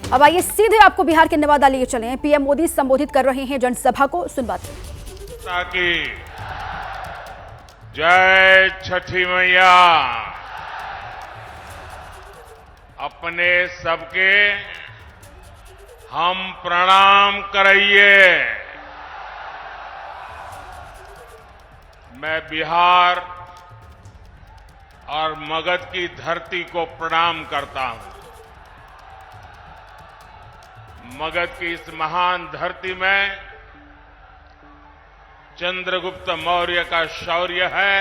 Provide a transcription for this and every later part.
अब आइए सीधे आपको बिहार के नवादा लिए चले। पीएम मोदी संबोधित कर रहे हैं जनसभा को, सुनवाते हैं। जय छठी मैया। अपने सबके हम प्रणाम कराइए। मैं बिहार और मगध की धरती को प्रणाम करता हूं। मगध की इस महान धरती में चंद्रगुप्त मौर्य का शौर्य है,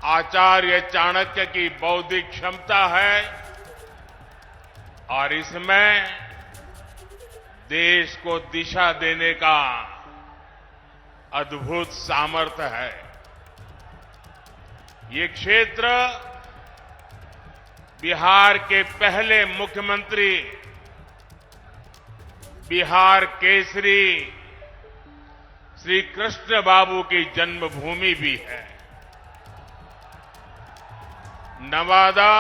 आचार्य चाणक्य की बौद्धिक क्षमता है और इसमें देश को दिशा देने का अद्भुत सामर्थ्य है। ये क्षेत्र बिहार के पहले मुख्यमंत्री, बिहार केसरी श्री कृष्ण बाबू की जन्मभूमि भी है। नवादा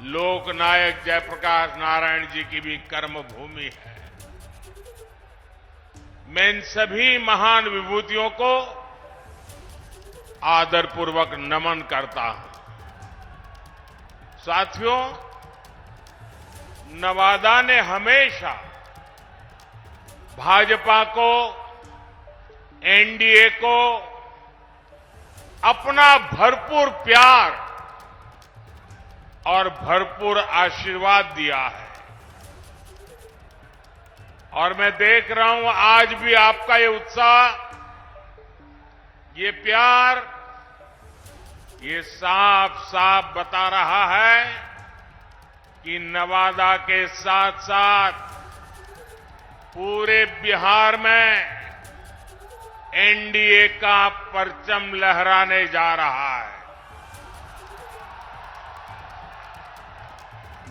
लोकनायक जयप्रकाश नारायण जी की भी कर्मभूमि है। मैं इन सभी महान विभूतियों को आदरपूर्वक नमन करता हूं। साथियों, नवादा ने हमेशा भाजपा को, एनडीए को अपना भरपूर प्यार और भरपूर आशीर्वाद दिया है और मैं देख रहा हूं आज भी आपका ये उत्साह, ये प्यार, ये साफ साफ बता रहा है कि नवादा के साथ साथ पूरे बिहार में एनडीए का परचम लहराने जा रहा है।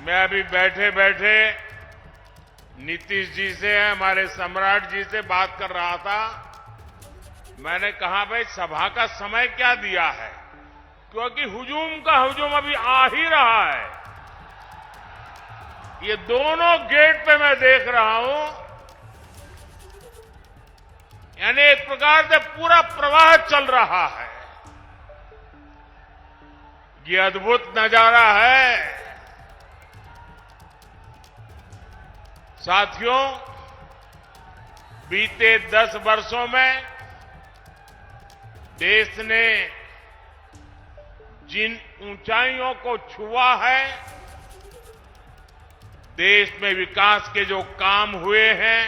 मैं अभी बैठे बैठे नीतीश जी से, हमारे सम्राट जी से बात कर रहा था। मैंने कहा भाई सभा का समय क्या दिया है, क्योंकि हुजूम का हुजूम अभी आ ही रहा है। ये दोनों गेट पे मैं देख रहा हूं, यानी एक प्रकार से पूरा प्रवाह चल रहा है। ये अद्भुत नजारा है। साथियों, बीते 10 वर्षों में देश ने जिन ऊंचाइयों को छुआ है, देश में विकास के जो काम हुए हैं,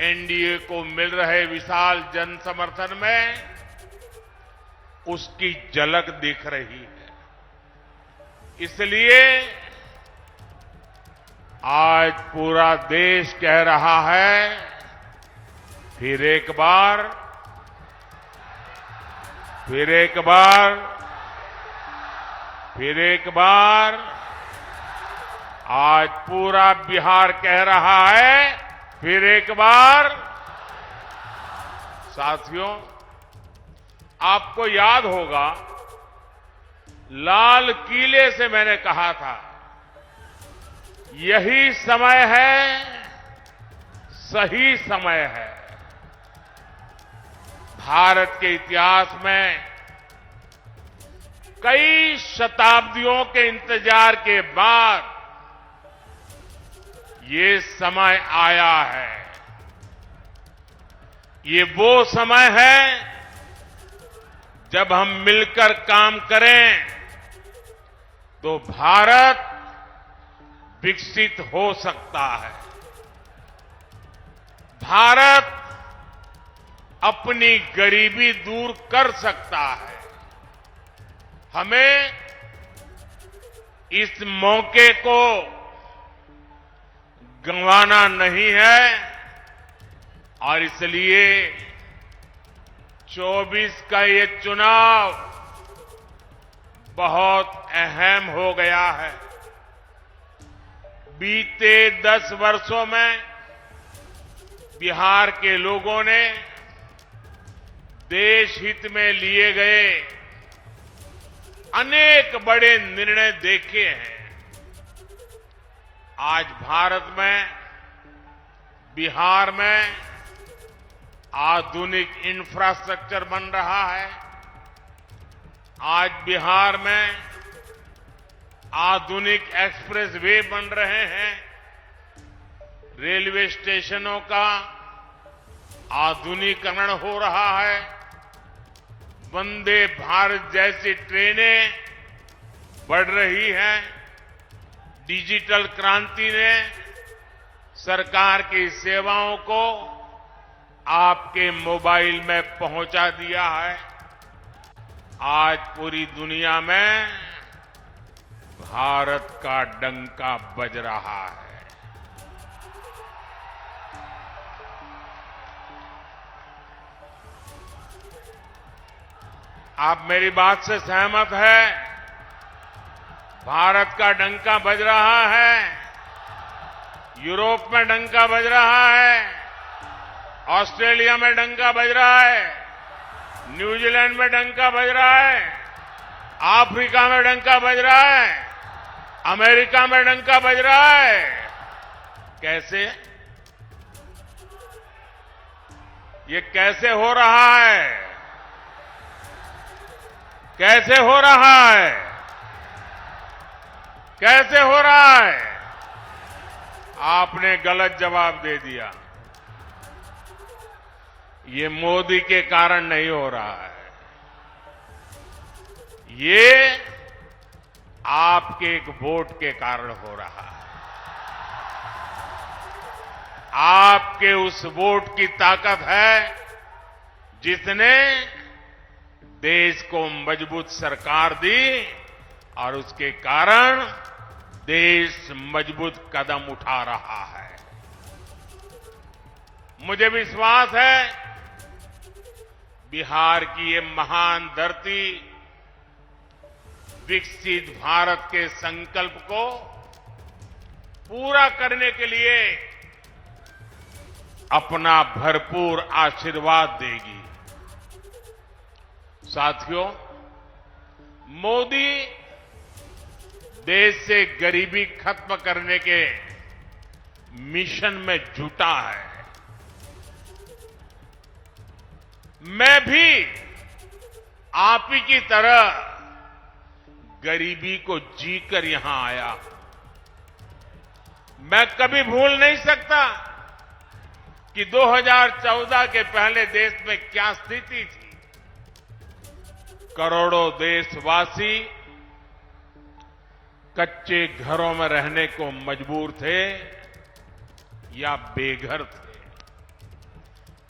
एनडीए को मिल रहे विशाल जन समर्थन में उसकी झलक दिख रही है। इसलिए आज पूरा देश कह रहा है, फिर एक बार, फिर एक बार, फिर एक बार, आज पूरा बिहार कह रहा है, फिर एक बार। साथियों, आपको याद होगा लाल किले से मैंने कहा था, यही समय है, सही समय है। भारत के इतिहास में कई शताब्दियों के इंतजार के बाद ये समय आया है। ये वो समय है जब हम मिलकर काम करें तो भारत विकसित हो सकता है। भारत अपनी गरीबी दूर कर सकता है। हमें इस मौके को गंवाना नहीं है और इसलिए 24 का ये चुनाव बहुत अहम हो गया है। बीते 10 वर्षों में बिहार के लोगों ने देश हित में लिए गए अनेक बड़े निर्णय देखे हैं। आज भारत में, बिहार में आधुनिक इंफ्रास्ट्रक्चर बन रहा है। आज बिहार में आधुनिक एक्सप्रेस वे बन रहे हैं। रेलवे स्टेशनों का आधुनिकीकरण हो रहा है। वंदे भारत जैसी ट्रेनें बढ़ रही हैं। डिजिटल क्रांति ने सरकार की सेवाओं को आपके मोबाइल में पहुंचा दिया है। आज पूरी दुनिया में भारत का डंका बज रहा है। आप मेरी बात से सहमत हैं? भारत का डंका बज रहा है। यूरोप में डंका बज रहा है। ऑस्ट्रेलिया में डंका बज रहा है। न्यूजीलैंड में डंका बज रहा है। अफ्रीका में डंका बज रहा है। अमेरिका में डंका बज रहा है। कैसे? ये कैसे हो रहा है? कैसे हो रहा है? कैसे हो रहा है? आपने गलत जवाब दे दिया। ये मोदी के कारण नहीं हो रहा है। ये आपके एक वोट के कारण हो रहा है। आपके उस वोट की ताकत है जिसने देश को मजबूत सरकार दी और उसके कारण देश मजबूत कदम उठा रहा है। मुझे विश्वास है बिहार की ये महान धरती विकसित भारत के संकल्प को पूरा करने के लिए अपना भरपूर आशीर्वाद देगी। साथियों, मोदी देश से गरीबी खत्म करने के मिशन में जुटा है। मैं भी आप ही की तरह गरीबी को जीकर यहां आया। मैं कभी भूल नहीं सकता कि 2014 के पहले देश में क्या स्थिति थी। करोड़ों देशवासी कच्चे घरों में रहने को मजबूर थे या बेघर थे।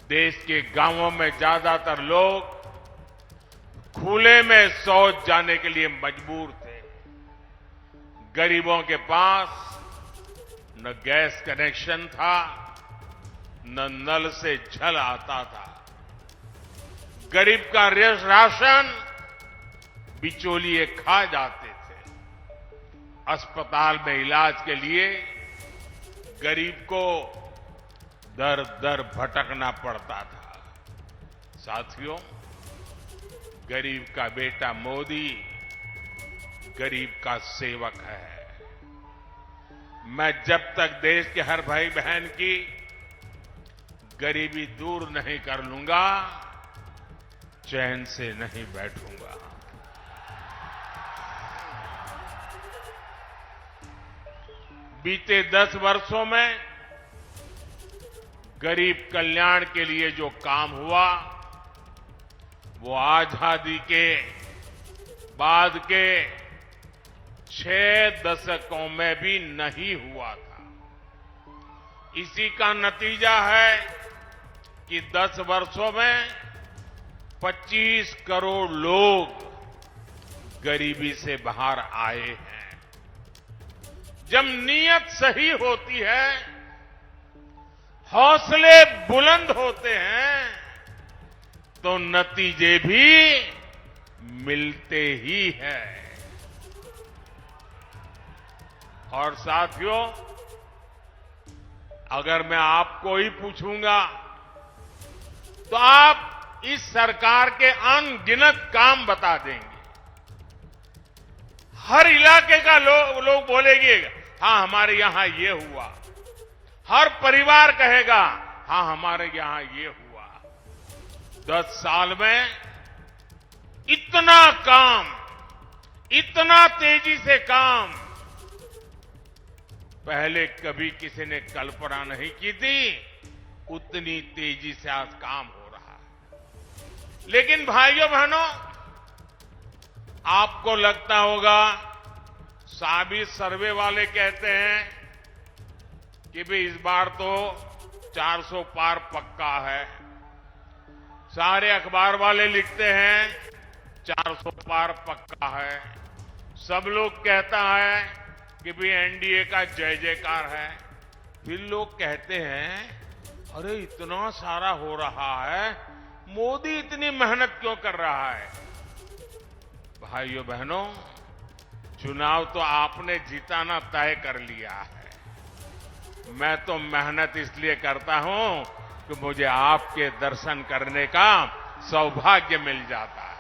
देश के गांवों में ज्यादातर लोग खुले में शौच जाने के लिए मजबूर थे। गरीबों के पास न गैस कनेक्शन था, न नल से जल आता था। गरीब का राशन बिचौलिए खा जाते थे। अस्पताल में इलाज के लिए गरीब को दर दर भटकना पड़ता था। साथियों, गरीब का बेटा मोदी गरीब का सेवक है। मैं जब तक देश के हर भाई बहन की गरीबी दूर नहीं कर लूंगा, चैन से नहीं बैठूंगा। बीते 10 वर्षों में गरीब कल्याण के लिए जो काम हुआ वो आजादी के बाद के 6 दशकों में भी नहीं हुआ था। इसी का नतीजा है कि 10 वर्षों में 25 करोड़ लोग गरीबी से बाहर आए हैं। जब नीयत सही होती है, हौसले बुलंद होते हैं, तो नतीजे भी मिलते ही हैं। और साथियों, अगर मैं आपको ही पूछूंगा तो आप इस सरकार के अनगिनत काम बता देंगे। हर इलाके का लोग बोलेंगे हाँ हमारे यहां ये हुआ, हर परिवार कहेगा हाँ हमारे यहां ये हुआ। 10 साल में इतना काम, इतना तेजी से काम पहले कभी किसी ने कल्पना नहीं की थी। उतनी तेजी से आज काम हो रहा है। लेकिन भाइयों बहनों, आपको लगता होगा साबी सर्वे वाले कहते हैं कि भाई इस बार तो 400 पार पक्का है। सारे अखबार वाले लिखते हैं 400 पार पक्का है। सब लोग कहता है कि भाई एनडीए का जय जयकार है। फिर लोग कहते हैं अरे इतना सारा हो रहा है, मोदी इतनी मेहनत क्यों कर रहा है? भाइयों बहनों, चुनाव तो आपने जिताना तय कर लिया है। मैं तो मेहनत इसलिए करता हूं कि मुझे आपके दर्शन करने का सौभाग्य मिल जाता है।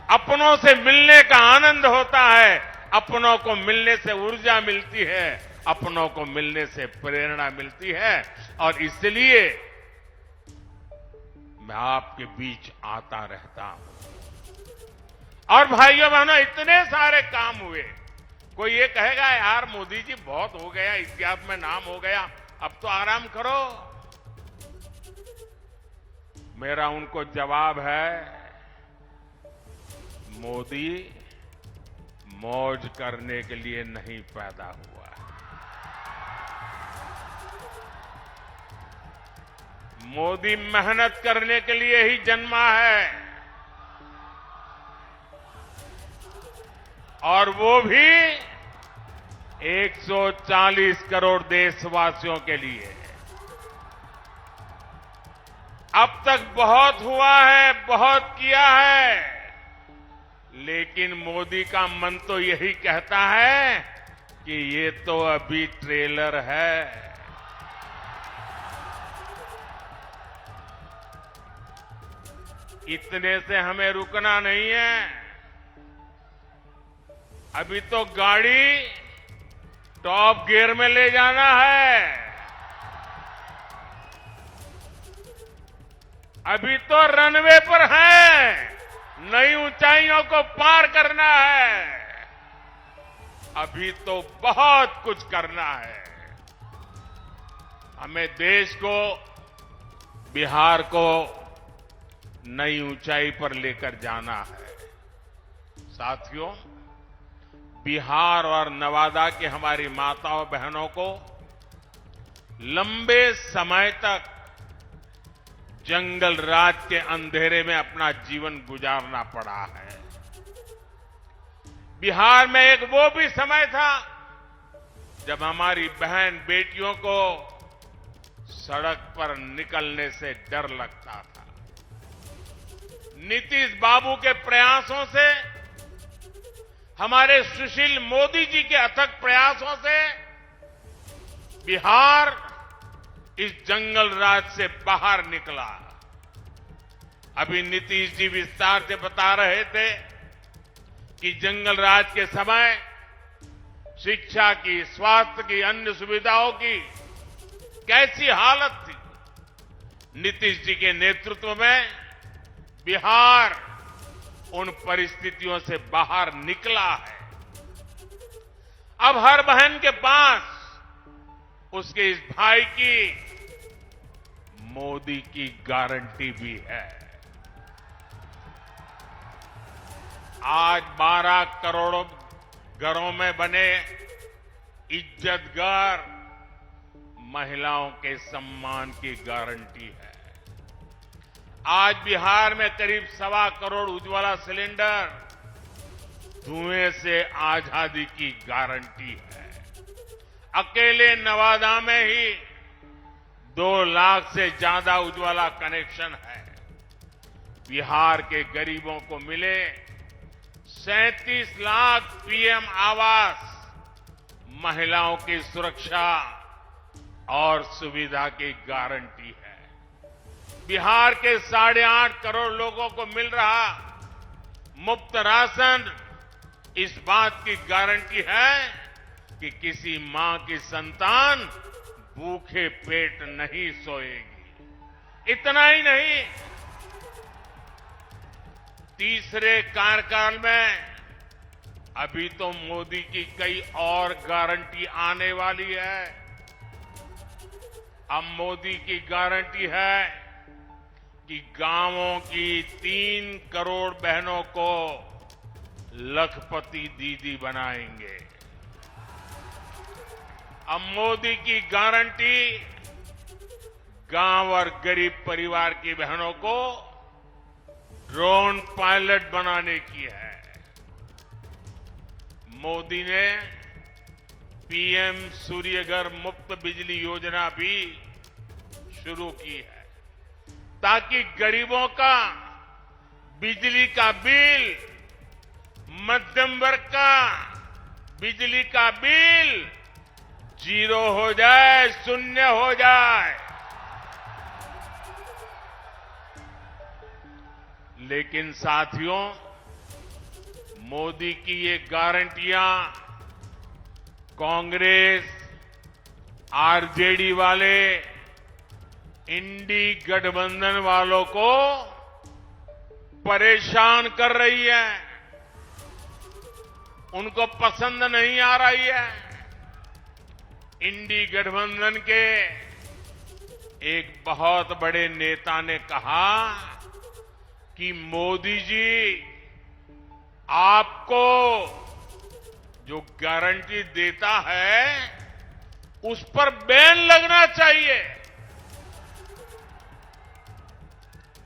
अपनों से मिलने का आनंद होता है, अपनों को मिलने से ऊर्जा मिलती है, अपनों को मिलने से प्रेरणा मिलती है, और इसलिए मैं आपके बीच आता रहता हूं। और भाइयों बहनों, इतने सारे काम हुए। कोई ये कहेगा यार मोदी जी बहुत हो गया, इतिहास में नाम हो गया, अब तो आराम करो। मेरा उनको जवाब है, मोदी मौज करने के लिए नहीं पैदा हुआ। मोदी मेहनत करने के लिए ही जन्मा है, और वो भी 140 करोड़ देशवासियों के लिए। अब तक बहुत हुआ है, बहुत किया है, लेकिन मोदी का मन तो यही कहता है कि ये तो अभी ट्रेलर है। इतने से हमें रुकना नहीं है। अभी तो गाड़ी टॉप गियर में ले जाना है। अभी तो रनवे पर है, नई ऊंचाइयों को पार करना है। अभी तो बहुत कुछ करना है। हमें देश को, बिहार को नई ऊंचाई पर लेकर जाना है। साथियों, बिहार और नवादा की हमारी माताओं बहनों को लंबे समय तक जंगल राज के अंधेरे में अपना जीवन गुजारना पड़ा है। बिहार में एक वो भी समय था जब हमारी बहन बेटियों को सड़क पर निकलने से डर लगता था। नीतीश बाबू के प्रयासों से, हमारे सुशील मोदी जी के अथक प्रयासों से बिहार इस जंगल राज से बाहर निकला। अभी नीतीश जी विस्तार से बता रहे थे कि जंगल राज के समय शिक्षा की, स्वास्थ्य की, अन्य सुविधाओं की कैसी हालत थी। नीतीश जी के नेतृत्व में बिहार उन परिस्थितियों से बाहर निकला है। अब हर बहन के पास उसके इस भाई की, मोदी की गारंटी भी है। आज 12 करोड़ घरों में बने इज्जत घर महिलाओं के सम्मान की गारंटी है। आज बिहार में करीब 1.25 करोड़ उज्ज्वला सिलेंडर धुएं से आजादी की गारंटी है। अकेले नवादा में ही 2 लाख से ज्यादा उज्ज्वला कनेक्शन है। बिहार के गरीबों को मिले 37 लाख पीएम आवास, महिलाओं की सुरक्षा और सुविधा की गारंटी है। बिहार के 8.5 करोड़ लोगों को मिल रहा मुफ्त राशन इस बात की गारंटी है कि किसी मां की संतान भूखे पेट नहीं सोएगी। इतना ही नहीं, तीसरे कार्यकाल में अभी तो मोदी की कई और गारंटी आने वाली है। अब मोदी की गारंटी है कि गांवों की 3 करोड़ बहनों को लखपति दीदी बनाएंगे। अब मोदी की गारंटी गांव और गरीब परिवार की बहनों को ड्रोन पायलट बनाने की है। मोदी ने पीएम सूर्यघर मुफ्त बिजली योजना भी शुरू की है ताकि गरीबों का बिजली का बिल, मध्यम वर्ग का बिजली का बिल 0 हो जाए, शून्य हो जाए। लेकिन साथियों, मोदी की ये गारंटियां कांग्रेस, आरजेडी वाले, इंडी गठबंधन वालों को परेशान कर रही है, उनको पसंद नहीं आ रही है। इंडी गठबंधन के एक बहुत बड़े नेता ने कहा कि मोदी जी, आपको जो गारंटी देता है उस पर बैन लगना चाहिए।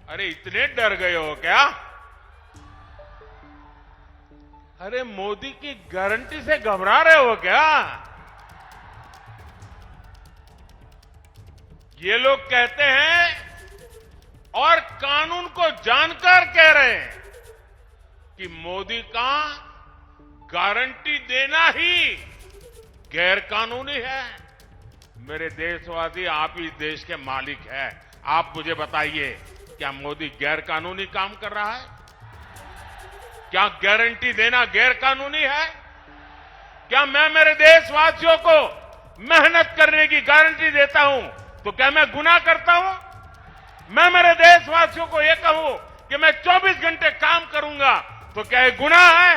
अरे इतने डर गए हो क्या? अरे मोदी की गारंटी से घबरा रहे हो क्या? ये लोग कहते हैं और कानून को जानकर कह रहे हैं कि मोदी का गारंटी देना ही गैर कानूनी है। मेरे देशवासी, आप ही देश के मालिक हैं। आप मुझे बताइए, क्या मोदी गैर कानूनी काम कर रहा है? क्या गारंटी देना गैर कानूनी है? क्या मैं मेरे देशवासियों को मेहनत करने की गारंटी देता हूं तो क्या मैं गुनाह करता हूं? मैं मेरे देशवासियों को यह कहूं कि मैं 24 घंटे काम करूंगा तो क्या ये गुनाह है?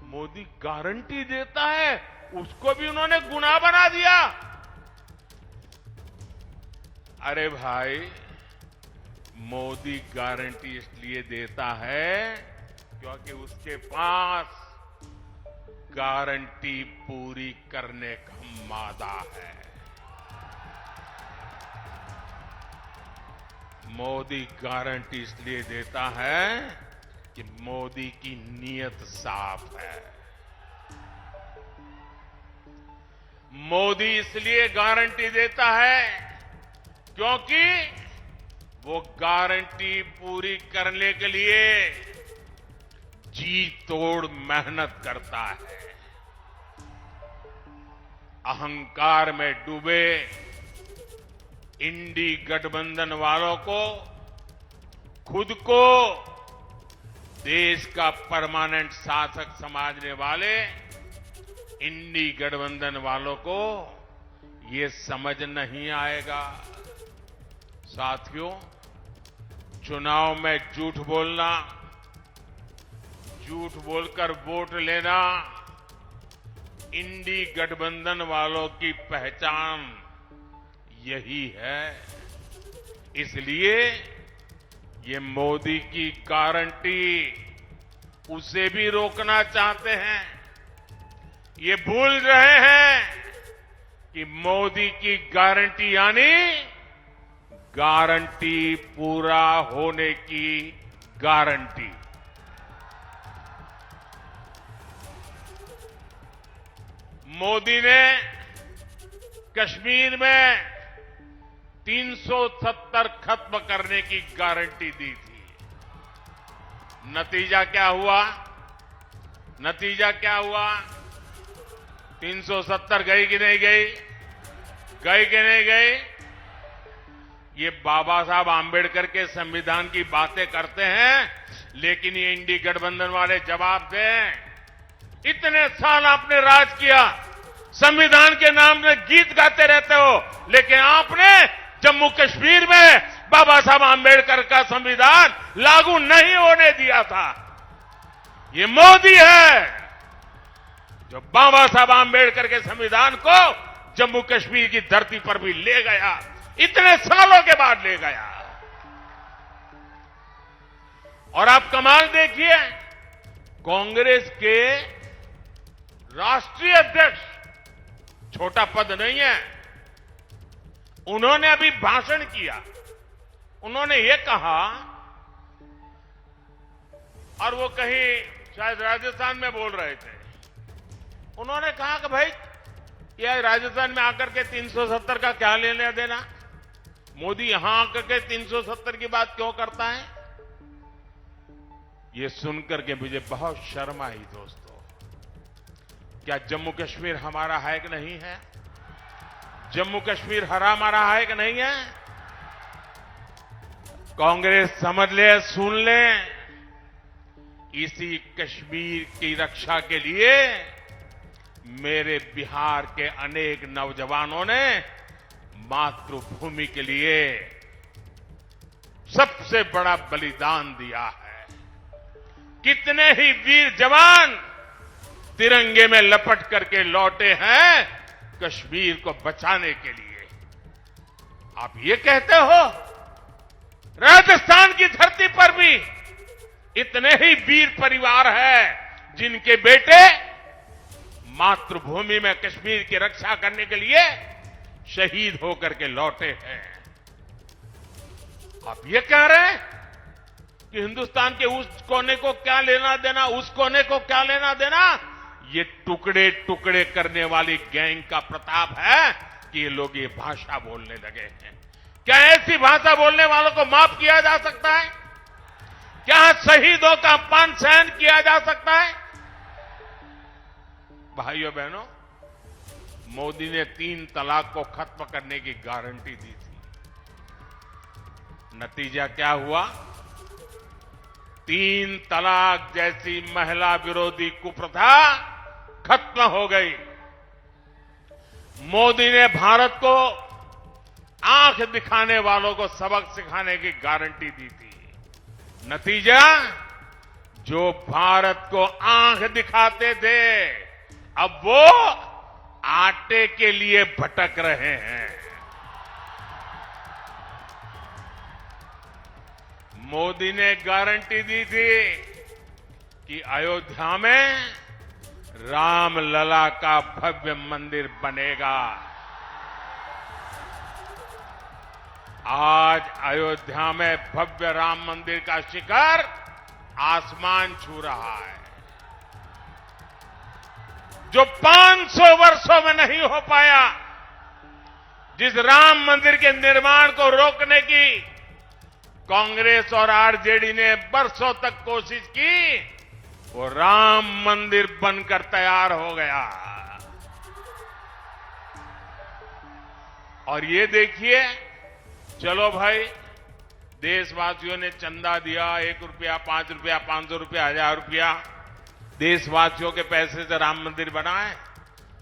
मोदी गारंटी देता है, उसको भी उन्होंने गुनाह बना दिया। अरे भाई, मोदी गारंटी इसलिए देता है क्योंकि उसके पास गारंटी पूरी करने का मादा है। मोदी गारंटी इसलिए देता है कि मोदी की नीयत साफ है। मोदी इसलिए गारंटी देता है क्योंकि वो गारंटी पूरी करने के लिए जी तोड़ मेहनत करता है। अहंकार में डूबे इंडी गठबंधन वालों को खुद को देश का परमानेंट शासक समझने वाले इंडी गठबंधन वालों को ये समझ नहीं आएगा। साथियों, चुनाव में झूठ बोलना, झूठ बोलकर वोट लेना इंडी गठबंधन वालों की पहचान यही है। इसलिए ये मोदी की गारंटी उसे भी रोकना चाहते हैं। ये भूल रहे हैं कि मोदी की गारंटी यानी गारंटी पूरा होने की गारंटी। मोदी ने कश्मीर में 370 खत्म करने की गारंटी दी थी। नतीजा क्या हुआ? नतीजा क्या हुआ? 370 गई कि नहीं गई? गई कि नहीं गई? ये बाबा साहब आंबेडकर के संविधान की बातें करते हैं, लेकिन ये इंडी गठबंधन वाले जवाब दें। इतने साल आपने राज किया, संविधान के नाम में गीत गाते रहते हो, लेकिन आपने जम्मू कश्मीर में बाबा साहब आंबेडकर का संविधान लागू नहीं होने दिया था। ये मोदी है जो बाबा साहब आंबेडकर के संविधान को जम्मू कश्मीर की धरती पर भी ले गया, इतने सालों के बाद ले गया। और आप कमाल देखिए, कांग्रेस के राष्ट्रीय अध्यक्ष, छोटा पद नहीं है, उन्होंने अभी भाषण किया। उन्होंने ये कहा, और वो कहीं शायद राजस्थान में बोल रहे थे, उन्होंने कहा कि भाई ये राजस्थान में आकर के 370 का क्या लेना देना, मोदी यहां आकर के 370 की बात क्यों करता है। ये सुनकर के मुझे बहुत शर्म आई दोस्तों। क्या जम्मू कश्मीर हमारा है कि नहीं है? जम्मू कश्मीर हमारा है कि नहीं है? कांग्रेस समझ ले, सुन ले, इसी कश्मीर की रक्षा के लिए मेरे बिहार के अनेक नौजवानों ने मातृभूमि के लिए सबसे बड़ा बलिदान दिया है। कितने ही वीर जवान तिरंगे में लपट करके लौटे हैं कश्मीर को बचाने के लिए। आप ये कहते हो राजस्थान की धरती पर भी इतने ही वीर परिवार हैं जिनके बेटे मातृभूमि में कश्मीर की रक्षा करने के लिए शहीद होकर के लौटे हैं। आप ये कह रहे हैं कि हिंदुस्तान के उस कोने को क्या लेना देना, उस कोने को क्या लेना देना। ये टुकड़े टुकड़े करने वाली गैंग का प्रताप है कि ये लोग ये भाषा बोलने लगे हैं। क्या ऐसी भाषा बोलने वालों को माफ किया जा सकता है? क्या शहीदों का अपमान सहन किया जा सकता है? भाइयों बहनों, मोदी ने 3 तलाक को खत्म करने की गारंटी दी थी। नतीजा क्या हुआ? 3 तलाक जैसी महिला विरोधी कुप्रथा खत्म हो गई। मोदी ने भारत को आंख दिखाने वालों को सबक सिखाने की गारंटी दी थी। नतीजा, जो भारत को आंख दिखाते थे अब वो आटे के लिए भटक रहे हैं। मोदी ने गारंटी दी थी कि अयोध्या में रामलला का भव्य मंदिर बनेगा। आज अयोध्या में भव्य राम मंदिर का शिखर आसमान छू रहा है। जो 500 वर्षों में नहीं हो पाया, जिस राम मंदिर के निर्माण को रोकने की कांग्रेस और आरजेडी ने बरसों तक कोशिश की, वो राम मंदिर बनकर तैयार हो गया। और ये देखिए, चलो भाई, देशवासियों ने चंदा दिया, 1 रुपया, 5 रुपया, 500 रुपया, 1000 रुपया, देशवासियों के पैसे से राम मंदिर बना है।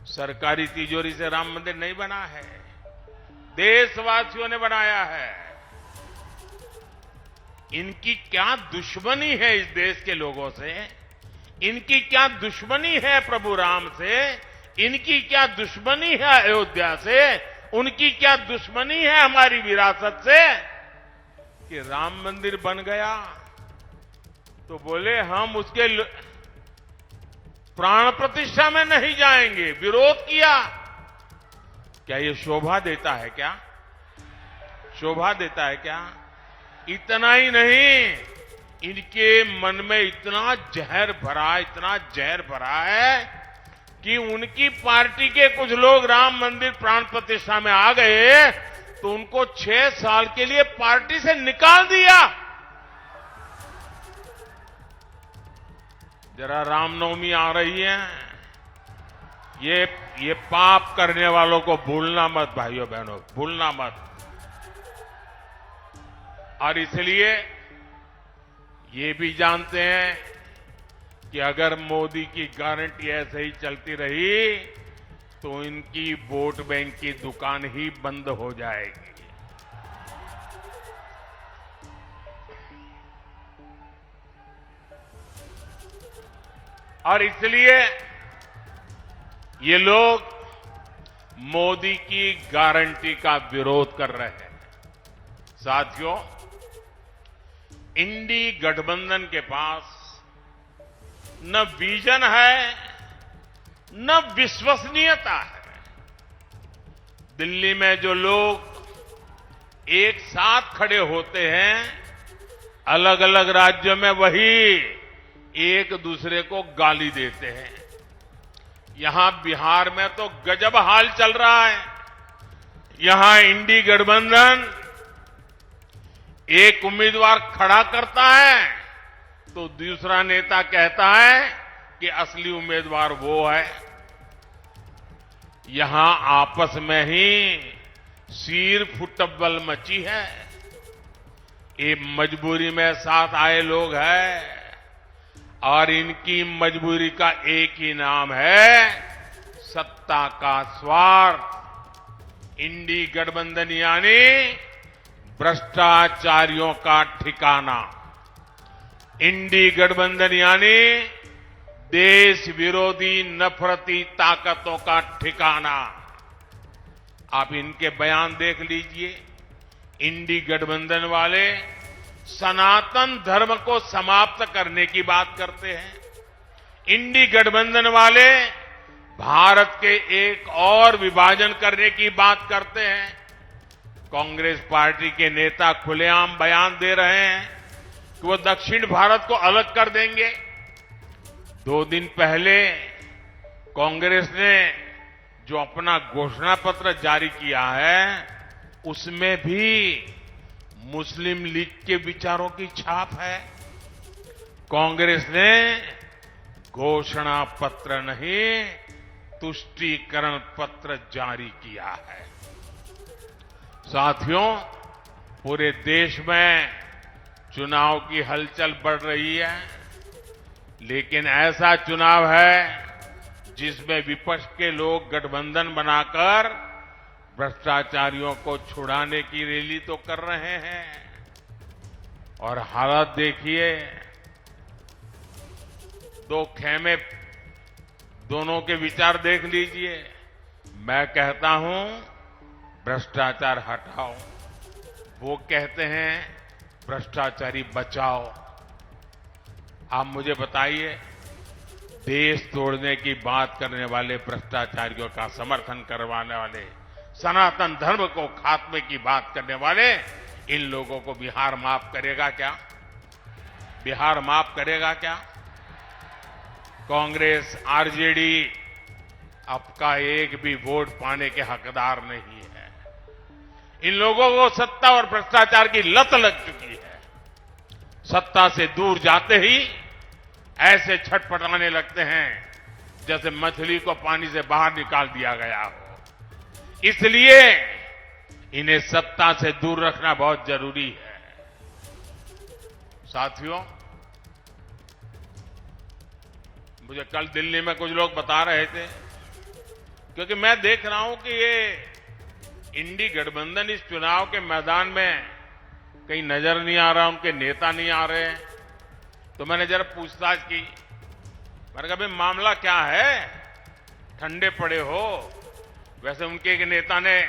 सरकारी तिजोरी से राम मंदिर नहीं बना है, देशवासियों ने बनाया है। इनकी क्या दुश्मनी है इस देश के लोगों से? इनकी क्या दुश्मनी है प्रभु राम से? इनकी क्या दुश्मनी है अयोध्या से? उनकी क्या दुश्मनी है हमारी विरासत से कि राम मंदिर बन गया तो बोले हम उसके प्राण प्रतिष्ठा में नहीं जाएंगे, विरोध किया। क्या ये शोभा देता है क्या? शोभा देता है क्या? इतना ही नहीं, इनके मन में इतना जहर भरा है कि उनकी पार्टी के कुछ लोग राम मंदिर प्राण प्रतिष्ठा में आ गए तो उनको 6 साल के लिए पार्टी से निकाल दिया। जरा रामनवमी आ रही है, ये पाप करने वालों को भूलना मत भाइयों बहनों, भूलना मत। और इसलिए ये भी जानते हैं कि अगर मोदी की गारंटी ऐसे ही चलती रही तो इनकी वोट बैंक की दुकान ही बंद हो जाएगी। और इसलिए ये लोग मोदी की गारंटी का विरोध कर रहे हैं। साथियों, इंडी गठबंधन के पास न विजन है न विश्वसनीयता है। दिल्ली में जो लोग एक साथ खड़े होते हैं, अलग अलग राज्यों में वही एक दूसरे को गाली देते हैं। यहां बिहार में तो गजब हाल चल रहा है। यहां इंडी गठबंधन एक उम्मीदवार खड़ा करता है तो दूसरा नेता कहता है कि असली उम्मीदवार वो है। यहां आपस में ही सिर फुटबल मची है। ये मजबूरी में साथ आए लोग हैं और इनकी मजबूरी का एक ही नाम है सत्ता का स्वार्थ। इंडी गठबंधन यानी भ्रष्टाचारियों का ठिकाना। इंडी गठबंधन यानी देश विरोधी नफरती ताकतों का ठिकाना। आप इनके बयान देख लीजिए। इंडी गठबंधन वाले सनातन धर्म को समाप्त करने की बात करते हैं। इंडी गठबंधन वाले भारत के एक और विभाजन करने की बात करते हैं। कांग्रेस पार्टी के नेता खुलेआम बयान दे रहे हैं कि वो दक्षिण भारत को अलग कर देंगे। 2 दिन पहले कांग्रेस ने जो अपना घोषणा पत्र जारी किया है उसमें भी मुस्लिम लीग के विचारों की छाप है। कांग्रेस ने घोषणा पत्र नहीं, तुष्टीकरण पत्र जारी किया है। साथियों, पूरे देश में चुनाव की हलचल बढ़ रही है, लेकिन ऐसा चुनाव है जिसमें विपक्ष के लोग गठबंधन बनाकर भ्रष्टाचारियों को छुड़ाने की रैली तो कर रहे हैं। और हालत देखिए, 2 खेमे, दोनों के विचार देख लीजिए। मैं कहता हूं भ्रष्टाचार हटाओ, वो कहते हैं भ्रष्टाचारी बचाओ। आप मुझे बताइए, देश तोड़ने की बात करने वाले भ्रष्टाचारियों का समर्थन करवाने वाले, सनातन धर्म को खात्मे की बात करने वाले, इन लोगों को बिहार माफ करेगा क्या? बिहार माफ करेगा क्या? कांग्रेस, आरजेडी आपका एक भी वोट पाने के हकदार नहीं है। इन लोगों को सत्ता और भ्रष्टाचार की लत लग चुकी है। सत्ता से दूर जाते ही ऐसे छटपटाने लगते हैं जैसे मछली को पानी से बाहर निकाल दिया गया हो। इसलिए इन्हें सत्ता से दूर रखना बहुत जरूरी है। साथियों, मुझे कल दिल्ली में कुछ लोग बता रहे थे, क्योंकि मैं देख रहा हूं कि ये इंडी गठबंधन इस चुनाव के मैदान में कहीं नजर नहीं आ रहा, उनके नेता नहीं आ रहे हैं। तो मैंने जरा पूछताछ की। मैंने कहा, भाई मामला क्या है? ठंडे पड़े हो? वैसे उनके एक नेता ने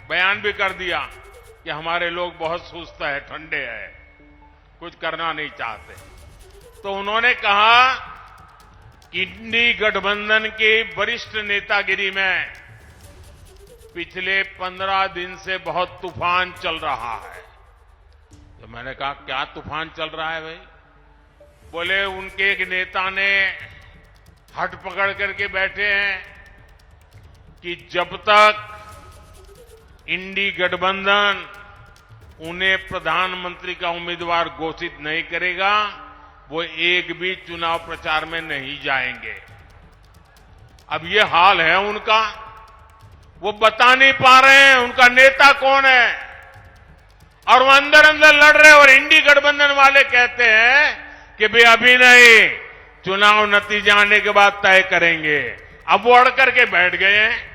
बयान भी कर दिया कि हमारे लोग बहुत सुस्त है, ठंडे हैं, कुछ करना नहीं चाहते। तो उन्होंने कहा कि इंडी गठबंधन की वरिष्ठ नेतागिरी में पिछले 15 दिन से बहुत तूफान चल रहा है। तो मैंने कहा, क्या तूफान चल रहा है भाई? बोले उनके एक नेता ने हट पकड़ करके बैठे हैं कि जब तक इंडी गठबंधन उन्हें प्रधानमंत्री का उम्मीदवार घोषित नहीं करेगा, वो एक भी चुनाव प्रचार में नहीं जाएंगे। अब ये हाल है उनका, वो बता नहीं पा रहे हैं उनका नेता कौन है। और वो अंदर अंदर लड़ रहे, और इंडी गठबंधन वाले कहते हैं कि भाई अभी नहीं, चुनाव नतीजे आने के बाद तय करेंगे। अब वो अड़ करके बैठ गए हैं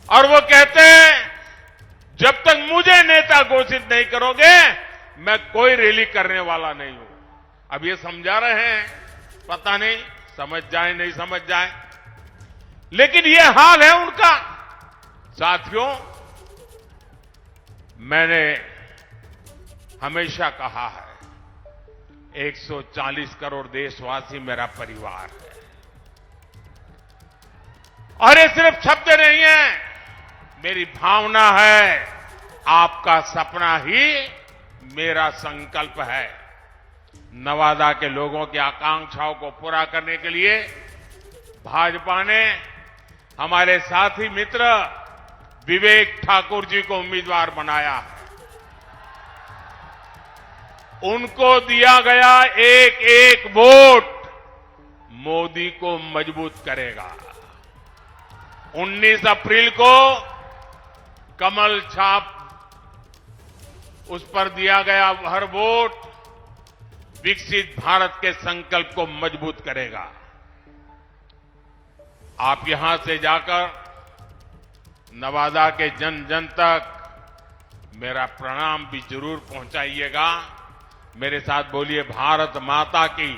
और वो कहते हैं जब तक मुझे नेता घोषित नहीं करोगे मैं कोई रैली करने वाला नहीं हूं। अब ये समझा रहे हैं, पता नहीं समझ जाए नहीं समझ जाए, लेकिन ये हाल है उनका। साथियों, मैंने हमेशा कहा है 140 करोड़ देशवासी मेरा परिवार है, और ये सिर्फ शब्द नहीं है, मेरी भावना है। आपका सपना ही मेरा संकल्प है। नवादा के लोगों की आकांक्षाओं को पूरा करने के लिए भाजपा ने हमारे साथी मित्र विवेक ठाकुर जी को उम्मीदवार बनाया है। उनको दिया गया एक एक वोट मोदी को मजबूत करेगा। 19 अप्रैल को कमल छाप, उस पर दिया गया हर वोट विकसित भारत के संकल्प को मजबूत करेगा। आप यहां से जाकर नवादा के जन जन तक मेरा प्रणाम भी जरूर पहुंचाइएगा। मेरे साथ बोलिए भारत माता की,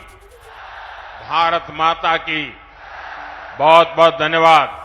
भारत माता की। बहुत बहुत धन्यवाद।